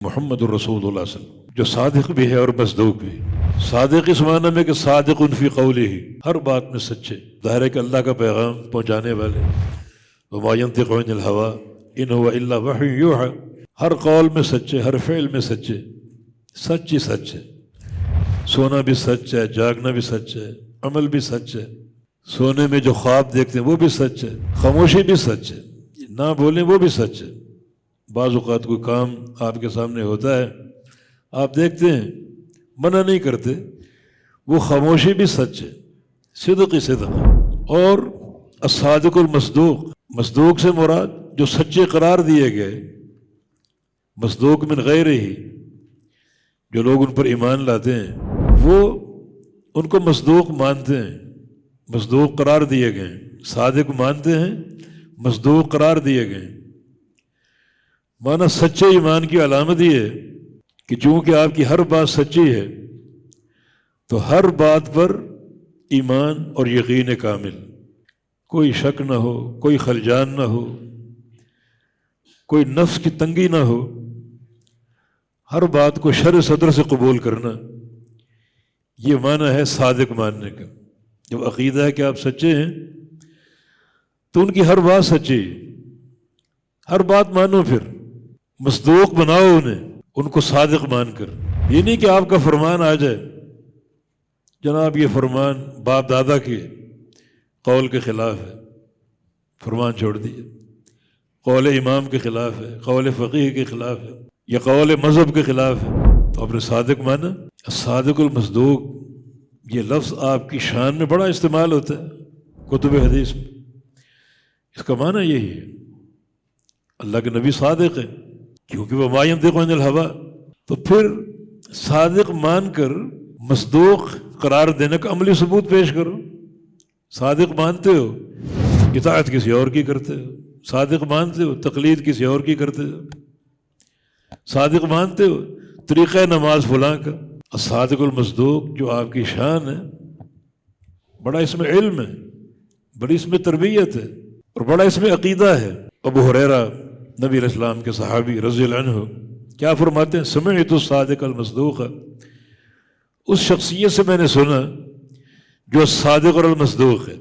محمد الرسول اللہ صلی اللہ علیہ وسلم جو صادق بھی ہے اور مصدوق بھی. صادق اس معنی میں کہ صادق فی قولہ، ہر بات میں سچے. ظاہر ہے کہ اللہ کا پیغام پہنچانے والے. وما ینطق عن الہویٰ ان هو الا وحی یوحی، ہر قول میں سچے، ہر فعل میں سچے. سچ ہی سچ ہے. سونا بھی سچ ہے، جاگنا بھی سچ ہے، عمل بھی سچ ہے. سونے میں جو خواب دیکھتے ہیں وہ بھی سچ ہے، خاموشی بھی سچ ہے، نہ بولیں وہ بھی سچ ہے. بعض اوقات کوئی کام آپ کے سامنے ہوتا ہے، آپ دیکھتے ہیں، منع نہیں کرتے، وہ خاموشی بھی سچ ہے، صدق ہی صدق ہے. اور الصادق المصدوق، مصدوق سے مراد جو سچے قرار دیے گئے. مصدوق من غیر ہی، جو لوگ ان پر ایمان لاتے ہیں وہ ان کو مصدوق مانتے ہیں، مصدوق قرار دیے گئے. صادق مانتے ہیں، مصدوق قرار دیے گئے. مانا سچے ایمان کی علامت یہ ہے کہ چونکہ آپ کی ہر بات سچی ہے تو ہر بات پر ایمان اور یقین کامل، کوئی شک نہ ہو، کوئی خلجان نہ ہو، کوئی نفس کی تنگی نہ ہو. ہر بات کو شر صدر سے قبول کرنا، یہ معنی ہے صادق ماننے کا. جب عقیدہ ہے کہ آپ سچے ہیں تو ان کی ہر بات سچی ہے. ہر بات مانو، پھر مصدوق بناؤ انہیں، ان کو صادق مان کر. یہ نہیں کہ آپ کا فرمان آ جائے، جناب یہ فرمان باپ دادا کے قول کے خلاف ہے، فرمان چھوڑ دیے. قول امام کے خلاف ہے، قول فقیہ کے خلاف ہے، یا قول مذہب کے خلاف ہے، تو آپ نے صادق مانا. صادق المصدوق یہ لفظ آپ کی شان میں بڑا استعمال ہوتا ہے کتب حدیث میں. اس کا معنی یہی ہے اللہ کے نبی صادق ہے، کیونکہ وہ ما ینطق عن الہویٰ. تو پھر صادق مان کر مصدوق قرار دینے کا عملی ثبوت پیش کرو. صادق مانتے ہو، اطاعت کسی اور کی کرتے ہو. صادق مانتے ہو، تقلید کسی اور کی کرتے ہو. صادق مانتے ہو، طریقہ نماز فلاں کا. الصادق المصدوق جو آپ کی شان ہے، بڑا اس میں علم ہے، بڑی اس میں تربیت ہے، اور بڑا اس میں عقیدہ ہے. ابو ہریرہ نبی علیہ السلام کے صحابی رضی اللہ عنہ کیا فرماتے ہیں؟ سمعت الصادق المصدوق، اس شخصیت سے میں نے سنا جو صادق اور المصدوق ہے.